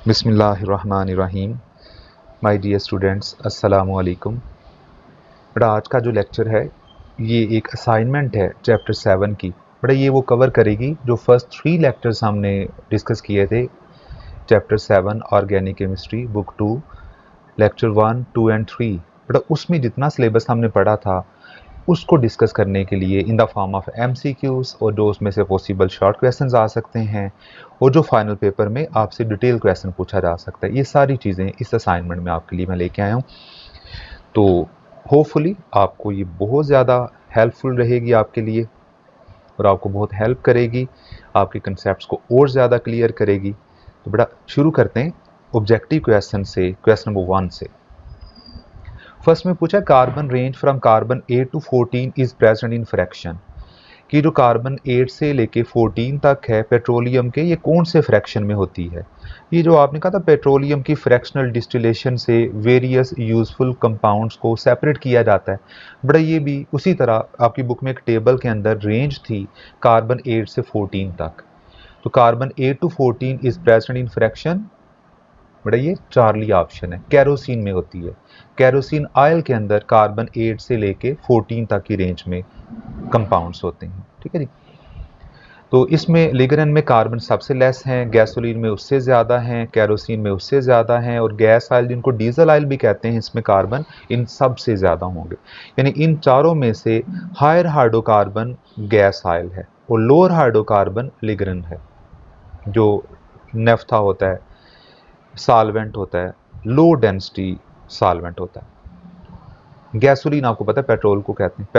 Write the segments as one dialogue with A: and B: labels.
A: बिस्मिल्लाहिर्रहमानिर्रहीम। My dear students, अस्सलामु अलैकुम। बड़ा आज का जो लेक्चर है ये एक असाइनमेंट है चैप्टर 7 की। बड़ा ये वो कवर करेगी जो फर्स्ट 3 लेक्चर्स हमने डिस्कस किए थे। Chapter 7 organic chemistry, book 2, lecture 1, 2 and 3। बड़ा उसमें जितना सिलेबस हमने पढ़ा था उसको डिस्कस करने के लिए in the form of MCQs, और जो उसमें से पॉसिबल शॉर्ट क्वेश्चंस आ सकते हैं और जो फाइनल पेपर में आपसे डिटेल क्वेश्चन पूछा जा सकता है, ये सारी चीज़ें इस असाइनमेंट में आपके लिए मैं लेके आया हूँ। तो होपफुली आपको ये बहुत ज़्यादा हेल्पफुल रहेगी आपके लिए और आपको बहुत हेल्प करेगी, आपके कंसेप्ट्स को और ज़्यादा क्लियर करेगी। तो बड़ा शुरू करते हैं ऑब्जेक्टिव क्वेश्चन से, क्वेश्चन नंबर 1 से। फर्स्ट में पूछा carbon range from carbon 8 to 14 is present in fraction, कि जो कार्बन 8 से लेके 14 तक है पेट्रोलियम के, ये कौन से फ्रैक्शन में होती है। ये जो आपने कहा था पेट्रोलियम की फ्रैक्शनल डिस्टिलेशन से वेरियस यूजफुल कंपाउंड्स को सेपरेट किया जाता है। बड़ा ये भी उसी तरह आपकी बुक में एक टेबल के अंदर रेंज थी कार्बन 8 से 14 तक। तो carbon 8 to 14 is present in fraction, बड़ा ये चार्ली ऑप्शन है, कैरोसिन में होती है। कैरोसिन ऑयल के अंदर कार्बन 8 से लेके 14 तक की रेंज में कंपाउंड्स होते हैं। ठीक है जी। तो इसमें लिगरन में कार्बन सबसे लेस हैं, गैसोलीन में उससे ज़्यादा हैं, कैरोसिन में उससे ज़्यादा हैं, और गैस ऑयल जिनको डीजल ऑयल भी कहते हैं इसमें कार्बन इन सब से ज़्यादा होंगे। यानी इन चारों में से हायर हाइड्रोकार्बन गैस ऑयल है और लोअर हाइड्रोकार्बन लिगरन है। जो नेफ्था होता है, सॉल्वेंट होता है, लो डेंसिटी सॉल्वेंट होता है। गैसोलीन आपको पता है पेट्रोल को कहते हैं,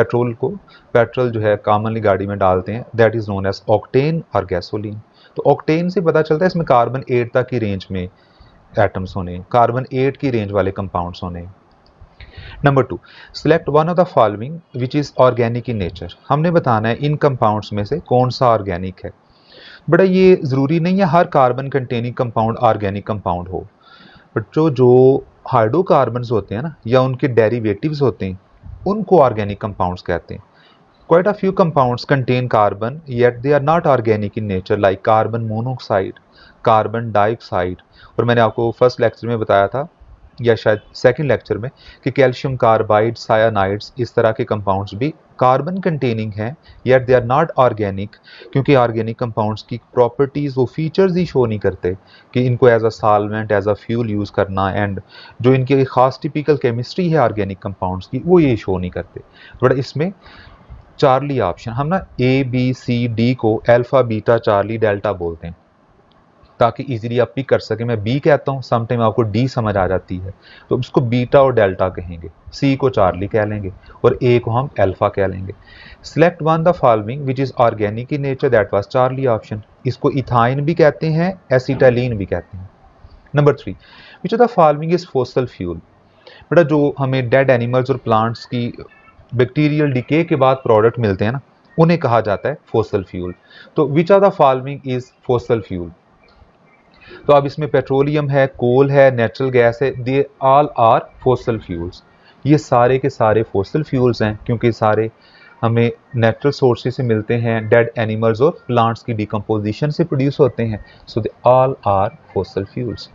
A: पेट्रोल जो है कॉमनली गाड़ी में डालते हैं, that is known as octane और गैसोलीन। तो ऑक्टेन से पता चलता है इसमें कार्बन 8 तक की रेंज में एटम्स होने, कार्बन 8 की रेंज वाले कंपाउंड्स होने। Number 2, select one of the following which is organic in nature. हमने बताना है इन कंपाउंड्स में से कौन सा ऑर्गेनिक है। बड़ा ये जरूरी नहीं है हर carbon containing compound organic compound हो, बट जो हाइड्रोकार्बन्स होते हैं ना, या उनके डेरिवेटिव्स होते हैं, उनको ऑर्गेनिक कंपाउंड्स कहते हैं। Quite a few compounds contain carbon yet they are not organic in nature, like carbon monoxide, carbon dioxide. और मैंने आपको फर्स्ट लेक्चर में बताया था, या शायद सेकंड लेक्चर में, कि कैल्शियम कार्बाइड, सायानाइड्स, इस तरह के कंपाउंड्स भी कार्बन कंटेनिंग हैं, yet they are not organic, क्योंकि ऑर्गेनिक कंपाउंड्स की प्रॉपर्टीज़, वो फीचर्स ही शो नहीं करते कि इनको as a solvent, as a fuel use करना, एंड जो इनकी खास टिपिकल केमिस्ट्री है ऑर्गेनिक कंपाउंड्स की, वो ये शो नहीं करते। बट इसमें चार्ली ऑप्शन, हम ना ABCD को अल्फा बीटा चार्ली डेल्टा बोलते हैं ताकि इजीली आप पिक कर सके। मैं बी कहता हूँ, समटाइम आपको डी समझ आ जाती है, तो इसको बीटा और डेल्टा कहेंगे, सी को चार्ली कह लेंगे और ए को हम अल्फा कह लेंगे। Select one the following which is organic in nature, that was Charlie option. इसको इथाइन भी कहते हैं, एसिटालीन भी कहते हैं। Number 3, which of the following is fossil fuel. बेटा जो हमें डेड एनिमल्स और प्लांट्स की बैक्टीरियल डिके के बाद प्रोडक्ट मिलते हैं ना, उन्हें कहा जाता है फॉसिल फ्यूल। तो which of the following is fossil fuel. तो अब इसमें पेट्रोलियम है, कोल है, नेचुरल गैस है, they all are fossil fuels. ये सारे के सारे फॉसिल फ्यूल्स हैं, क्योंकि सारे हमें नेचुरल सोर्सेज से मिलते हैं, डेड एनिमल्स और प्लांट्स की डिकम्पोजिशन से प्रोड्यूस होते हैं। So they all are fossil fuels.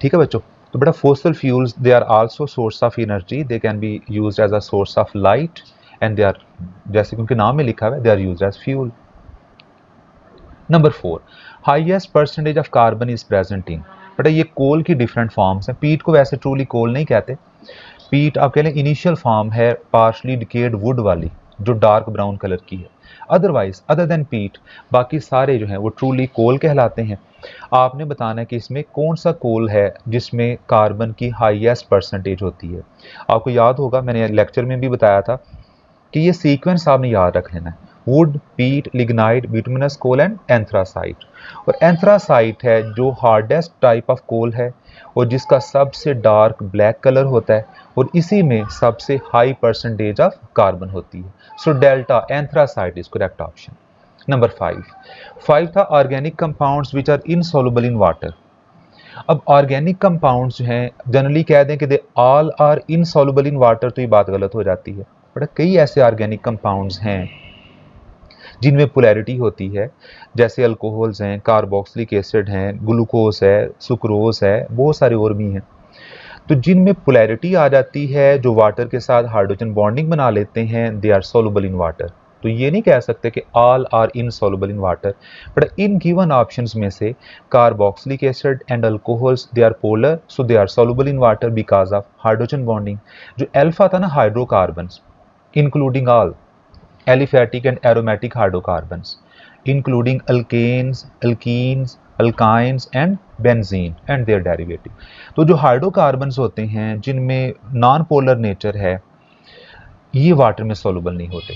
A: ठीक है बच्चों। तो बेटा fossil fuels they are also source of energy, they can be used as a source of light, and they are, जैसे क्योंकि नाम में लिखा हुआ है, they are used as fuel. Number 4, highest percentage of carbon is present in. बेटा ये कोल की डिफरेंट फॉर्म्स हैं। पीट को वैसे ट्रूली कोल नहीं कहते, पीट आप कह लें इनिशियल फॉर्म है पार्शली डिकेड वुड वाली, जो डार्क ब्राउन कलर की है। अदरवाइज अदर देन पीट बाकी सारे जो हैं वो ट्रूली कोल कहलाते हैं। आपने बताना है कि इसमें कौन सा कोल है जिसमें कार्बन की हाईएस्ट परसेंटेज होती है। आपको याद होगा, मैंने लेक्चर में भी बताया था कि ये सीक्वेंस आपने याद रख लेना है, wood, peat, lignite, bituminous coal and anthracite. और एंथ्रासाइट है जो हार्डेस्ट टाइप ऑफ कोल है और जिसका सबसे डार्क ब्लैक कलर होता है, और इसी में सबसे हाई परसेंटेज ऑफ कार्बन होती है। So delta anthracite is correct option. Number 5 था organic compounds which are insoluble in water. अब ऑर्गेनिक कंपाउंड्स जो हैं जनरली कह दें कि they all are insoluble in water, तो ये बात गलत हो जाती है। बट कई ऐसे ऑर्गेनिक कंपाउंड्स हैं जिनमें पोलैरिटी होती है, जैसे अल्कोहल्स हैं, कार्बोक्सिलिक एसिड हैं, ग्लूकोज है, सुक्रोज है, बहुत सारे और भी हैं। तो जिनमें पोलैरिटी आ जाती है, जो वाटर के साथ हाइड्रोजन बॉन्डिंग बना लेते हैं, they are soluble in water. तो ये नहीं कह सकते कि all are insoluble in water, but in given options में से carboxylic acid and alcohols they are polar, so they are soluble in water because of hydrogen bonding. जो alpha था ना, hydrocarbons including all aliphatic and aromatic hydrocarbons including alkanes, alkenes, alkynes and benzene and their derivative. तो जो hydrocarbons होते हैं जिनमें non polar nature है, ये वाटर में सॉल्युबल नहीं होते।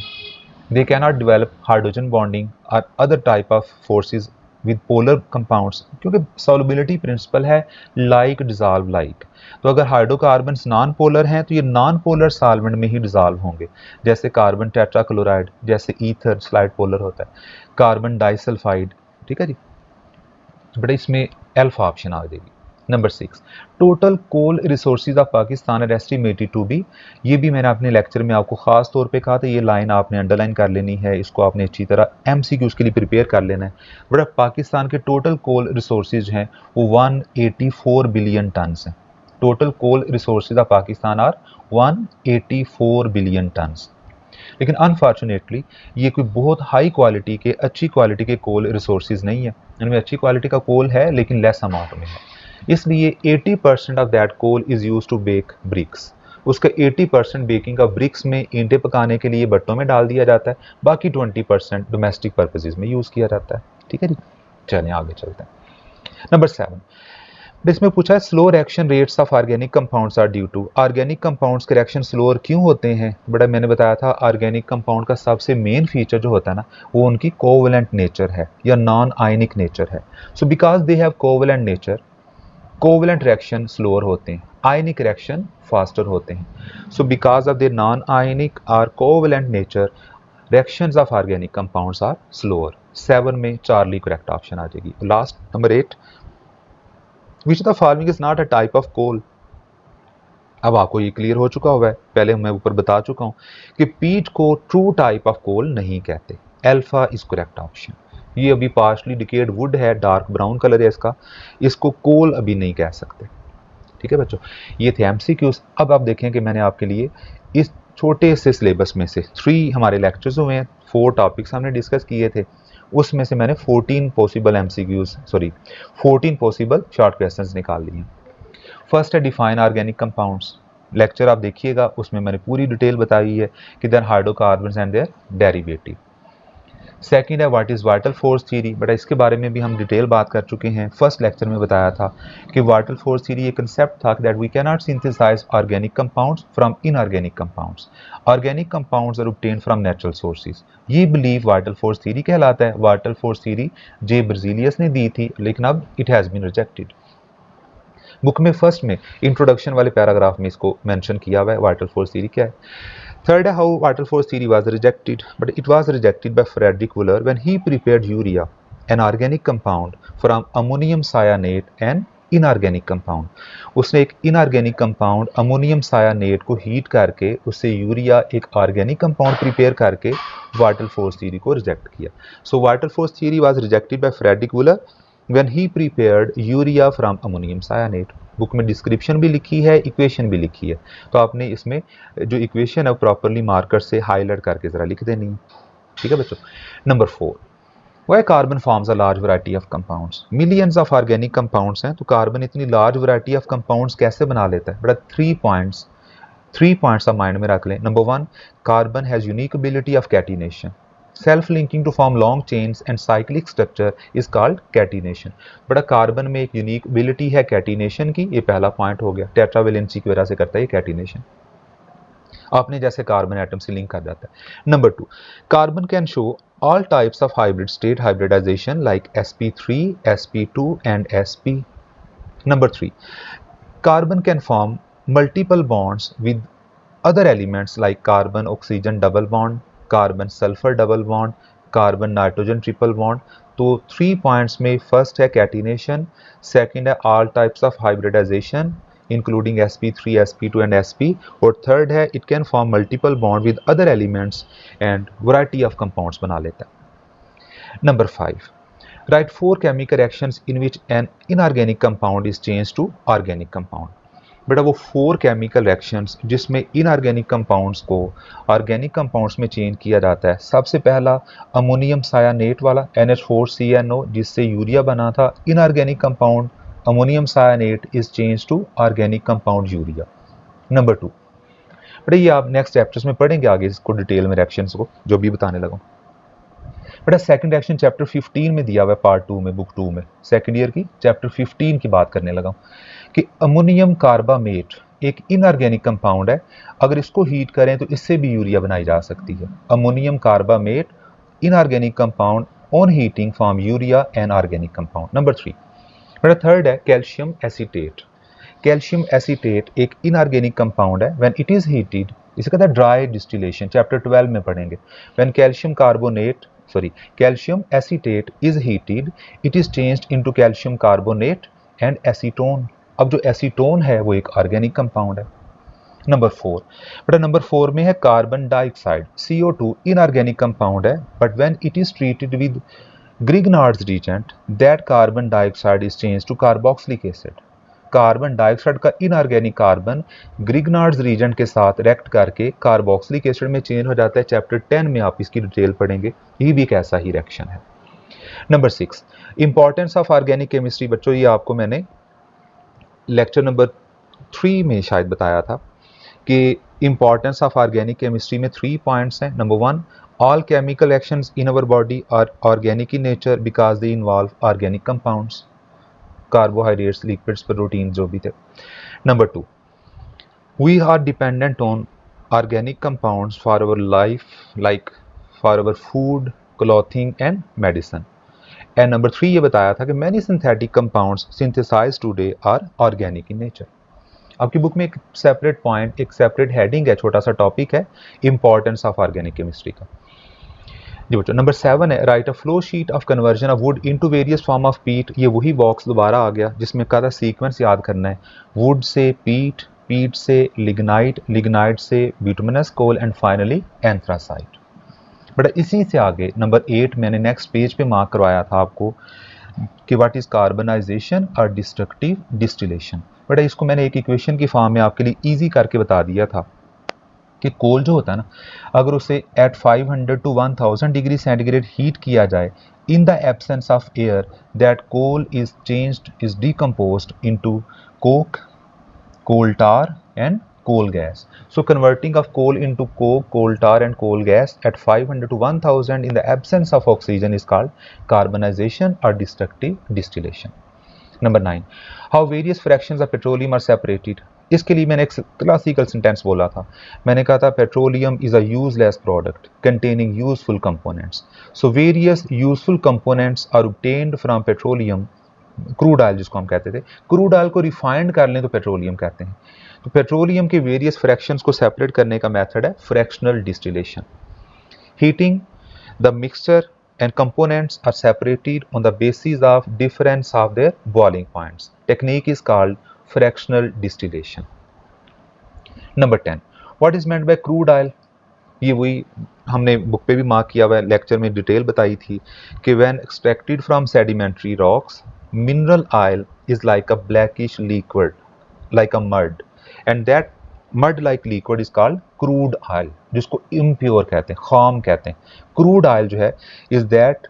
A: They can not develop hydrogen bonding or other type of forces with polar compounds, क्योंकि सॉल्युबिलिटी प्रिंसिपल है लाइक डिजॉल्व लाइक। तो अगर हाइड्रोकार्बन्स नॉन पोलर हैं तो ये नॉन पोलर सॉल्वेंट में ही डिजॉल्व होंगे, जैसे कार्बन टेट्राक्लोराइड, जैसे ईथर स्लाइड पोलर होता है, कार्बन डाइसल्फाइड, ठीक है जी। बट इसमें अल्फा ऑप्शन आ जाएगी। Number 6, total coal resources of Pakistan are estimated to be. ये भी मैंने अपने लेक्चर में आपको खास तौर पे कहा था, ये लाइन आपने अंडरलाइन कर लेनी है, इसको आपने अच्छी तरह एमसीक्यूज के लिए प्रिपेयर कर लेना है। बट पाकिस्तान के टोटल कोल रिसोर्सेज हैं वो 184 बिलियन टन हैं। Total coal resources of Pakistan are 184 billion ton. लेकिन अनफॉर्चुनेटली ये कोई बहुत हाई क्वालिटी के, अच्छी क्वालिटी के कोल रिसोर्सेज नहीं है। इनमें अच्छी क्वालिटी का कोल है लेकिन लेस अमाउंट में है, इसलिए 80% of that coal is use to bake bricks. उसका 80% बेकिंग का ब्रिक्स में ईंटें पकाने के लिए भट्टों में डाल दिया जाता है, बाकी 20% डोमेस्टिक पर्पजेज में यूज किया जाता है। ठीक है जी, चलिए आगे चलते हैं। नंबर 7, इसमें पूछा है slow reaction rates of organic compounds are due to. Organic compounds के रिएक्शन स्लोअर क्यों होते हैं? बड़ा मैंने बताया था ऑर्गेनिक कंपाउंड का सबसे मेन फीचर जो होता है ना, वो उनकी कोवेलेंट नेचर है या नॉन आयनिक नेचर है। So because they have covalent nature, covalent reaction slower होते हैं, आयनिक रिएक्शन फास्टर होते हैं। So because of their non ionic और covalent nature, reactions of organic compounds are slower. 7 में Charlie correct option आ जाएगी। Last number 8, which the following is not a type of coal. अब आपको ये clear हो चुका हुआ है, पहले मैं ऊपर बता चुका हूं कि पीट को ट्रू टाइप ऑफ कोल नहीं कहते। Alpha is correct option. ये अभी पार्शली डिकेड वुड है, डार्क ब्राउन कलर है इसका, इसको कोल अभी नहीं कह सकते। ठीक है बच्चों, ये थे एमसीक्यूज। अब आप देखें कि मैंने आपके लिए इस छोटे से सिलेबस में से 3 हमारे लेक्चर्स हुए हैं, 4 टॉपिक्स हमने डिस्कस किए थे, उसमें से मैंने 14 possible MCQs 14 possible short questions निकाल लिए। फर्स्ट है डिफाइन ऑर्गेनिक कंपाउंड्स। लेक्चर आप देखिएगा, उसमें मैंने पूरी डिटेल बताई है कि their hydrocarbons and their derivative. Second है what is vital force theory, but इसके बारे में भी हम डिटेल बात कर चुके हैं। फर्स्ट लेक्चर में बताया था कि वाइटल फोर्स थ्योरी एक कंसेप्ट था that we can not synthesise organic compounds from inorganic compounds. Organic compounds are obtained from natural sources. ये बिलीव वाइटल फोर्स थ्योरी कहलाता है। Vital force theory J Berzelius ने दी थी, लेकिन अब it has been rejected. Book में first में इंट्रोडक्शन वाले पैराग्राफ में इसको मेंशन किया हुआ है वाइटल फोर्स थ्योरी क्या है। Third, how vital force theory was rejected, but it was rejected by Frederick Wooler when he prepared urea, an organic compound, from ammonium cyanate, an inorganic compound. उसने एक inorganic compound ammonium सायानेट को heat करके उससे urea एक organic compound prepare करके vital force theory को reject किया। So vital force theory was rejected by Friedrich Wohler when he prepared urea from ammonium cyanate. Book में डिस्क्रिप्शन भी लिखी है, इक्वेशन भी लिखी है, तो आपने इसमें जो इक्वेशन है प्रॉपरली मार्कर से हाईलाइट करके जरा लिख देनी है। ठीक है बच्चों। Number 4, why carbon forms a large variety of compounds. Millions of organic compounds हैं, तो कार्बन इतनी लार्ज वैरायटी ऑफ कंपाउंड्स कैसे बना लेता है? बड़ा 3 पॉइंट्स आप माइंड में रख लें। Number 1, carbon has unique ability of catenation, self linking to form long chains and cyclic structure is called catenation. बड़ा कार्बन में एक यूनिक एबिलिटी है कैटिनेशन की, ये पहला पॉइंट हो गया। टेट्रावेलेंसी की वजह से करता है ये कैटिनेशन, आपने जैसे कार्बन एटम से लिंक कर जाता है। Number 2, carbon can show all types of hybrid state hybridisation like sp3, sp2 and sp। Number 3, carbon can form multiple bonds with other elements like carbon oxygen double bond, carbon sulphur double bond, carbon nitrogen triple bond. तो 3 points में first है catenation, second है all types of hybridisation including sp3, sp2 and sp, और third है it can form multiple bond with other elements and variety of compounds बना लेता है। Number 5. Write 4 chemical reactions in which an inorganic compound is changed to organic compound. बेटा वो 4 chemical reactions जिसमें inorganic compounds को organic compounds में change किया जाता है। सबसे पहला अमोनियम सायानेट वाला NH4CnO जिससे यूरिया बना था। Inorganic compound ammonium cyanate is change to organic compound urea. Number 2, बेटा ये आप नेक्स्ट चैप्टर्स में पढ़ेंगे आगे इसको डिटेल में रिएक्शंस को जो भी बताने लगा। बेटा सेकंड रिएक्शन चैप्टर 15 में दिया हुआ है पार्ट 2 में, बुक 2 में, सेकंड ईयर की चैप्टर 15 की बात करने लगा कि अमोनियम कार्बामेट एक इनऑर्गेनिक कंपाउंड है। अगर इसको हीट करें तो इससे भी यूरिया बनाई जा सकती है। Ammonium carbamate inorganic compound on heating form urea an organic compound. Number 3, बेटा थर्ड है कैल्शियम एसीटेट। कैल्शियम एसीटेट एक इनऑर्गेनिक कंपाउंड है। व्हेन इट इज हीटेड, इसे कहता है ड्राई डिस्टिलेशन, चैप्टर 12 में पढ़ेंगे। When calcium acetate is heated, it is changed into calcium carbonate and acetone। अब जो एसीटोन है वो एक ऑर्गेनिक कंपाउंड है। नंबर 4, बेटा नंबर 4 में है carbon dioxide. CO2 inorganic compound है, but when it is treated with Grignard's reagent that carbon dioxide is change to carboxylic acid. Carbon dioxide का इनऑर्गेनिक कार्बन ग्रिग्नार्ड्स रीजेंट के साथ react करके carboxylic acid में change हो जाता है। Chapter 10 में आप इसकी डिटेल पढ़ेंगे। ये भी एक ऐसा ही रिएक्शन है। Number 6, importance of organic chemistry. बच्चों ये आपको मैंने लेक्चर नंबर 3 में शायद बताया था कि इंपॉर्टेंस ऑफ ऑर्गेनिक केमिस्ट्री में 3 पॉइंट्स हैं। Number 1, all chemical actions in our body are organic in nature because they involve organic compounds, carbohydrates, lipids, protein जो भी थे। Number 2, we are dependent on organic compounds for our life, like for our food, clothing and medicine. And number 3 ये बताया था कि many synthetic compounds synthesised today are organic in nature. आपकी book में एक सेपरेट पॉइंट, एक separate heading है, छोटा सा टॉपिक है इंपॉर्टेंस ऑफ ऑर्गेनिक केमिस्ट्री का। जी बच्चों नंबर 7 है right a flow sheet of conversion of would into various form of पीट। ये वही बॉक्स दोबारा आ गया जिसमें कहा था सीक्वेंस याद करना है। वुड से पीट, पीट से लिग्नाइट, लिग्नाइट से bituminous coal and finally anthracite. But इसी से आगे नंबर 8 मैंने नेक्स्ट पेज पे मार्क करवाया था आपको कि व्हाट इज कार्बनाइजेशन और डिस्ट्रक्टिव डिस्टिलेशन। बट इसको मैंने एक इक्वेशन की फॉर्म में आपके लिए इजी करके बता दिया था कि कोल जो होता है ना, अगर उसे at 500 to 1000 degree centigrade heat किया जाए in the absence of air, that coal is changed, is decomposed into coke, coal tar and coal gas. So converting of coal into coke, coal tar and coal gas at 500 to 1000 in the absence of oxygen is called carbonization or destructive distillation. Number 9, how various fractions of petroleum are separated. इसके लिए मैंने एक classical sentence बोला था। मैंने कहा था petroleum is a useless product containing useful components. So various useful components are obtained from petroleum. Crude oil जिसको हम कहते थे, क्रूड ऑयल को रिफाइंड कर लें तो पेट्रोलियम कहते हैं। तो पेट्रोलियम के वेरियस फ्रैक्शंस को सेपरेट करने का मेथड है fractional distillation. Heating the mixture and components are separated on the basis of difference of their boiling points. Technique is called fractional distillation. Number 10, what is meant by crude oil? ये वही हमने book पे भी mark किया हुआ है, lecture में detail बताई थी कि when extracted from sedimentary rocks, mineral oil is like a blackish liquid, like a mud, and that mud like liquid is called crude oil, जिसको impure कहते हैं, खाम कहते हैं। crude oil जो है is that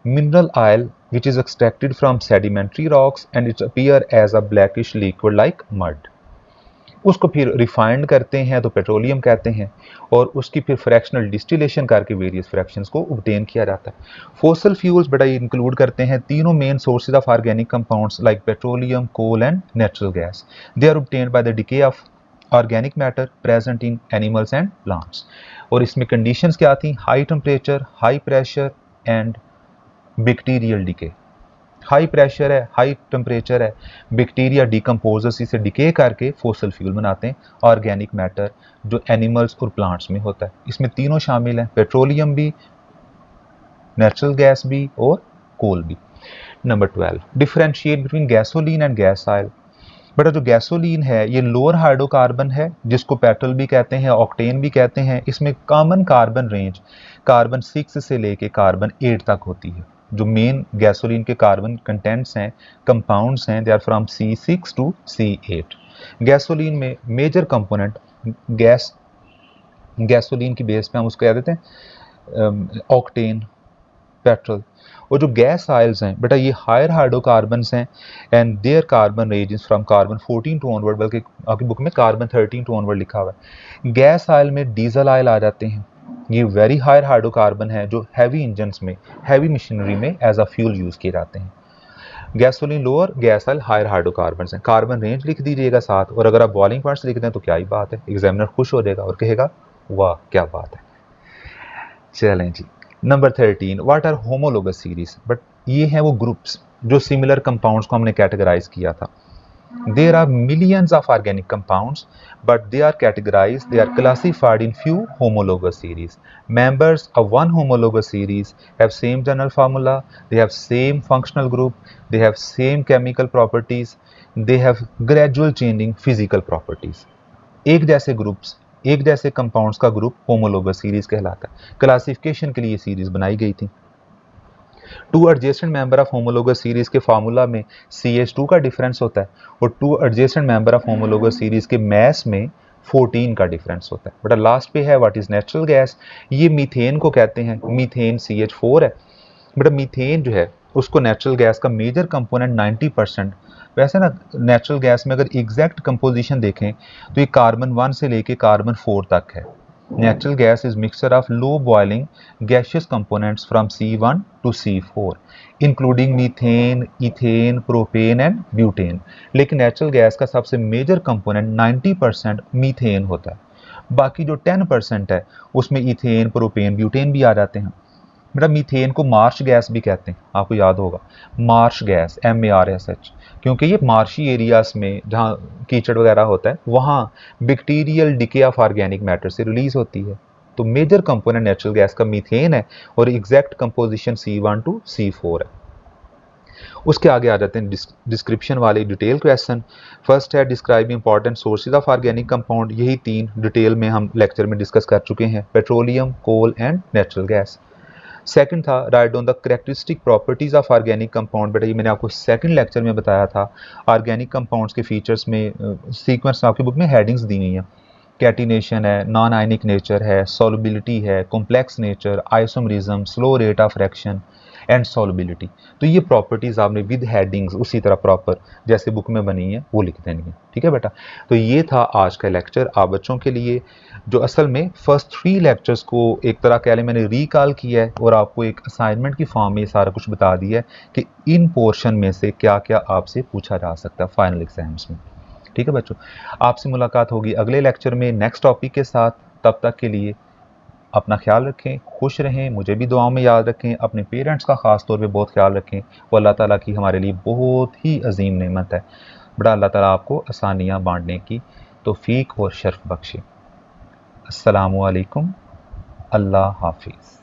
A: mineral oil which is extracted from sedimentary rocks and it appear as a blackish liquid like mud। उसको फिर रिफाइंड करते हैं तो पेट्रोलियम कहते हैं, और उसकी फिर फ्रैक्शनल डिस्टिलेशन करके वेरियस फ्रैक्शंस को ऑब्टेन किया जाता है। फोसिल फ्यूल्स बेटा ये इंक्लूड करते हैं तीनों main sources of organic compounds like petroleum, coal and natural gas. They are obtained by the decay of organic matter present in animals and plants. और इसमें कंडीशंस क्या थी? High temperature, high pressure and bacterial decay. High pressure है, high temperature है, bacteria decomposers इसे decay करके fossil fuel बनाते हैं, ऑर्गेनिक मैटर जो एनिमल्स और प्लांट्स में होता है। इसमें तीनों शामिल हैं, पेट्रोलियम भी, नेचुरल गैस भी और कोल भी। Number 12, differentiate between gasoline and gas oil. बेटा जो गैसोलीन है ये लोअर हाइड्रोकार्बन है, जिसको पेट्रोल भी कहते हैं, ऑक्टेन भी कहते हैं। इसमें कॉमन कार्बन रेंज कार्बन 6 से लेके कार्बन 8 तक होती है। जो मेन गैसोलीन के कार्बन कंटेंट्स हैं, कंपाउंड्स हैं, they are from C6 to C8। Gasoline में मेजर कंपोनेंट गैसोलीन की बेस पे हम उसको कह देते हैं ऑक्टेन, पेट्रोल। और जो गैस ऑयल्स हैं बेटा ये हायर हाइड्रोकार्बन्स हैं and their carbon ranges from carbon 14 to onward, बल्कि आपकी बुक में कार्बन 13 टू ऑनवर्ड लिखा हुआ है। गैस ऑयल में डीजल ऑयल आ जाते हैं, ये वेरी हायर हाइड्रोकार्बन है जो हैवी इंजन्स में, हैवी मशीनरी में एज अ फ्यूल यूज किए जाते हैं। Gasoline lower, gas oil higher hydrocarbon हैं। कार्बन रेंज लिख दीजिएगा साथ, और अगर आप बॉइलिंग पॉइंट्स लिख दें तो क्या ही बात है, एग्जामिनर खुश हो जाएगा और कहेगा वाह क्या बात है। चलें जी, number 13, what are homologous series. But ये हैं वो ग्रुप्स जो सिमिलर कंपाउंड्स को हमने कैटेगराइज किया था। There are millions of organic compounds but they are categorized, they are classified in few homologous series. Members of one homologous series have same general formula, they have same functional group, they have same chemical properties, they have gradual changing physical properties. एक जैसे groups, एक जैसे compounds का group homologous series कहलाता है। Classification के लिए series बनाई गई थी। Two adjacent member of homologous series के फार्मूला में CH2 का डिफरेंस होता है, और two adjacent member of homologous series के मैस में 14 का डिफरेंस होता है। बेटा लास्ट पे है व्हाट इज नेचुरल गैस, ये मीथेन को कहते हैं। मीथेन CH4 है। बेटा मीथेन जो है उसको नेचुरल गैस का मेजर कंपोनेंट 90%। वैसे ना नेचुरल गैस में अगर एग्जैक्ट कंपोजिशन देखें तो ये कार्बन 1 से लेके कार्बन 4 तक है। Natural gas is mixture of low boiling gaseous components from C1 to C4 including methane, ethane, propane and butane. लेकिन नेचुरल गैस का सबसे मेजर कंपोनेंट 90% मीथेन होता है। बाकी जो 10% है उसमें इथेन, प्रोपेन, ब्यूटेन भी आ जाते हैं। बेटा मीथेन को मार्श गैस भी कहते हैं, आपको याद होगा मार्श गैस, MARSH, क्योंकि ये मार्शी एरियाज में जहाँ कीचड़ वगैरह होता है वहाँ bacterial decay of organic matter से रिलीज होती है। तो मेजर कंपोनेंट नेचुरल गैस का मीथेन है और exact composition C1 to C4 है। उसके आगे आ जाते हैं डिस्क्रिप्शन वाले डिटेल क्वेश्चन। फर्स्ट है describe important sources of organic compound. यही 3 डिटेल में हम लेक्चर में डिस्कस कर चुके हैं, petroleum, coal and natural gas. Second था write on the characteristic properties of organic compound. बेटा ये मैंने आपको सेकंड लेक्चर में बताया था। ऑर्गेनिक कंपाउंड्स के फीचर्स में सीक्वेंस आपकी बुक में हेडिंग्स दी हुई हैं। कैटिनेशन है, नॉन आयनिक नेचर है, सॉल्युबिलिटी है, complex nature, isomerism, slow rate of reaction and solubility. तो ये प्रॉपर्टीज आपने विद हेडिंग्स उसी तरह प्रॉपर जैसे बुक में बनी है वो लिख देनी है। ठीक है बेटा, तो ये था आज का लेक्चर आप बच्चों के लिए, जो असल में फर्स्ट 3 लेक्चर्स को एक तरह कह लें मैंने रिकॉल किया है और आपको एक असाइनमेंट की फॉर्म में सारा कुछ बता दिया है कि इन पोर्शन में से क्या क्या आपसे पूछा जा सकता है फाइनल एग्जाम्स में। ठीक है बच्चों, आपसे मुलाकात होगी अगले लेक्चर में नेक्स्ट टॉपिक के साथ। तब तक के लिए अपना ख्याल रखें, खुश रहें, मुझे भी दुआओं में याद रखें, अपने पेरेंट्स का ख़ास तौर पे बहुत ख्याल रखें। वो अल्लाह ताला की हमारे लिए बहुत ही अजीम नेमत है। बड़ा अल्लाह ताला आपको आसानियाँ बांटने की तौफीक और शर्फ बख्शे। अस्सलामु अलैकुम, अल्लाह हाफिज़।